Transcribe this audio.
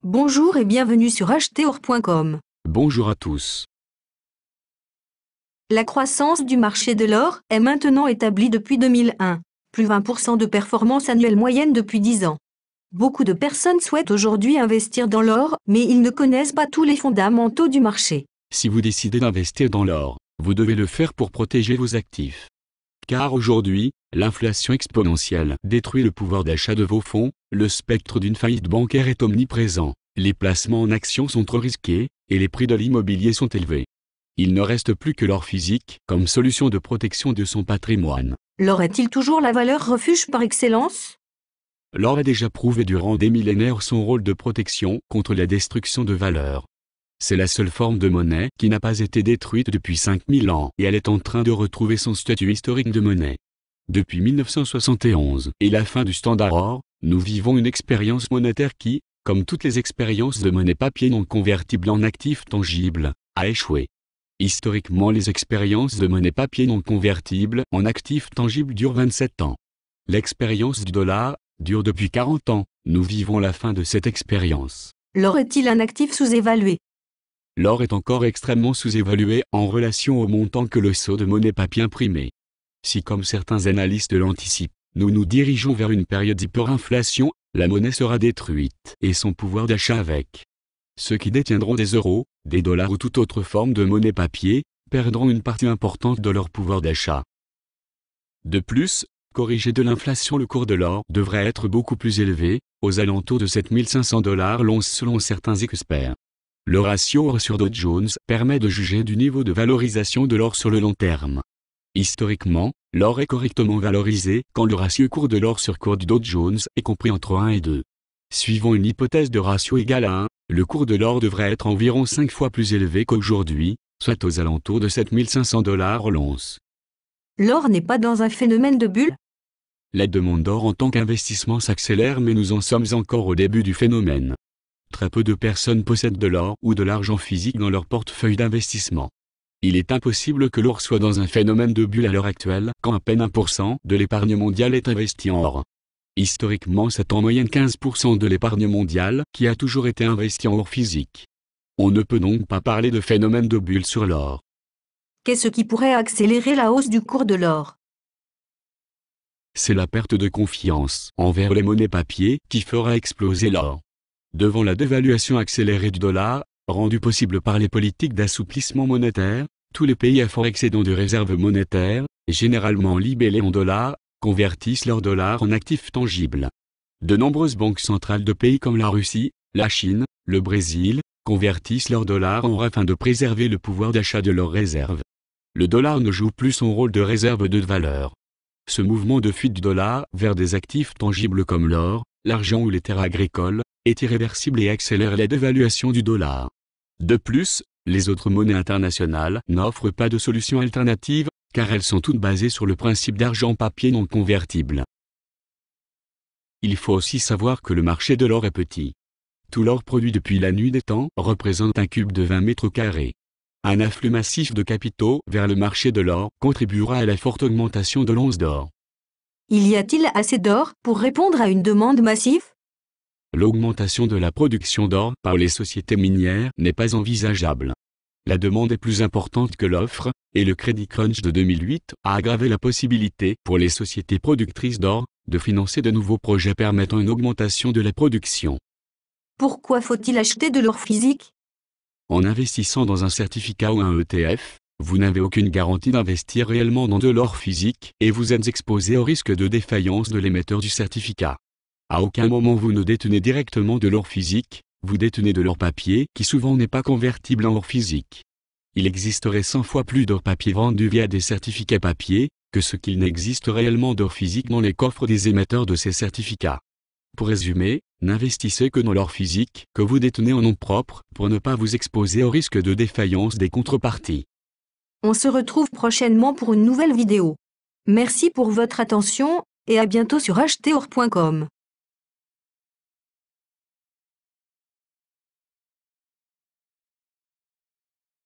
Bonjour et bienvenue sur acheteur.com. Bonjour à tous. La croissance du marché de l'or est maintenant établie depuis 2001, plus 20% de performance annuelle moyenne depuis 10 ans. Beaucoup de personnes souhaitent aujourd'hui investir dans l'or, mais ils ne connaissent pas tous les fondamentaux du marché. Si vous décidez d'investir dans l'or, vous devez le faire pour protéger vos actifs. Car aujourd'hui, l'inflation exponentielle détruit le pouvoir d'achat de vos fonds, le spectre d'une faillite bancaire est omniprésent, les placements en actions sont trop risqués, et les prix de l'immobilier sont élevés. Il ne reste plus que l'or physique comme solution de protection de son patrimoine. L'or est-il toujours la valeur refuge par excellence? L'or a déjà prouvé durant des millénaires son rôle de protection contre la destruction de valeurs. C'est la seule forme de monnaie qui n'a pas été détruite depuis 5000 ans et elle est en train de retrouver son statut historique de monnaie. Depuis 1971 et la fin du Standard Or, nous vivons une expérience monétaire qui, comme toutes les expériences de monnaie papier non convertible en actifs tangibles, a échoué. Historiquement, les expériences de monnaie papier non convertible en actifs tangibles durent 27 ans. L'expérience du dollar dure depuis 40 ans, nous vivons la fin de cette expérience. L'or est-il un actif sous-évalué? L'or est encore extrêmement sous-évalué en relation au montant que le saut de monnaie papier imprimé. Si comme certains analystes l'anticipent, nous nous dirigeons vers une période d'hyperinflation, la monnaie sera détruite et son pouvoir d'achat avec. Ceux qui détiendront des euros, des dollars ou toute autre forme de monnaie papier, perdront une partie importante de leur pouvoir d'achat. De plus, corrigé de l'inflation, le cours de l'or devrait être beaucoup plus élevé, aux alentours de 7500 $ l'once selon certains experts. Le ratio or sur Dow Jones permet de juger du niveau de valorisation de l'or sur le long terme. Historiquement, l'or est correctement valorisé quand le ratio cours de l'or sur cours du Dow Jones est compris entre 1 et 2. Suivant une hypothèse de ratio égal à 1, le cours de l'or devrait être environ 5 fois plus élevé qu'aujourd'hui, soit aux alentours de 7500 $ l'once. L'or n'est pas dans un phénomène de bulle? La demande d'or en tant qu'investissement s'accélère, mais nous en sommes encore au début du phénomène. Très peu de personnes possèdent de l'or ou de l'argent physique dans leur portefeuille d'investissement. Il est impossible que l'or soit dans un phénomène de bulle à l'heure actuelle, quand à peine 1% de l'épargne mondiale est investie en or. Historiquement, c'est en moyenne 15% de l'épargne mondiale qui a toujours été investie en or physique. On ne peut donc pas parler de phénomène de bulle sur l'or. Qu'est-ce qui pourrait accélérer la hausse du cours de l'or? C'est la perte de confiance envers les monnaies papier qui fera exploser l'or. Devant la dévaluation accélérée du dollar, rendue possible par les politiques d'assouplissement monétaire, tous les pays à fort excédent de réserves monétaires, généralement libellés en dollars, convertissent leurs dollars en actifs tangibles. De nombreuses banques centrales de pays comme la Russie, la Chine, le Brésil, convertissent leurs dollars en or afin de préserver le pouvoir d'achat de leurs réserves. Le dollar ne joue plus son rôle de réserve de valeur. Ce mouvement de fuite du dollar vers des actifs tangibles comme l'or, l'argent ou les terres agricoles, est irréversible et accélère la dévaluation du dollar. De plus, les autres monnaies internationales n'offrent pas de solution alternative, car elles sont toutes basées sur le principe d'argent papier non convertible. Il faut aussi savoir que le marché de l'or est petit. Tout l'or produit depuis la nuit des temps représente un cube de 20 mètres carrés. Un afflux massif de capitaux vers le marché de l'or contribuera à la forte augmentation de l'once d'or. Y a-t-il assez d'or pour répondre à une demande massive? L'augmentation de la production d'or par les sociétés minières n'est pas envisageable. La demande est plus importante que l'offre, et le Credit Crunch de 2008 a aggravé la possibilité pour les sociétés productrices d'or de financer de nouveaux projets permettant une augmentation de la production. Pourquoi faut-il acheter de l'or physique? En investissant dans un certificat ou un ETF, vous n'avez aucune garantie d'investir réellement dans de l'or physique et vous êtes exposé au risque de défaillance de l'émetteur du certificat. À aucun moment vous ne détenez directement de l'or physique, vous détenez de l'or papier qui souvent n'est pas convertible en or physique. Il existerait 100 fois plus d'or papier vendu via des certificats papier que ce qu'il n'existe réellement d'or physique dans les coffres des émetteurs de ces certificats. Pour résumer, n'investissez que dans l'or physique que vous détenez en nom propre pour ne pas vous exposer au risque de défaillance des contreparties. On se retrouve prochainement pour une nouvelle vidéo. Merci pour votre attention, et à bientôt sur acheteur.com.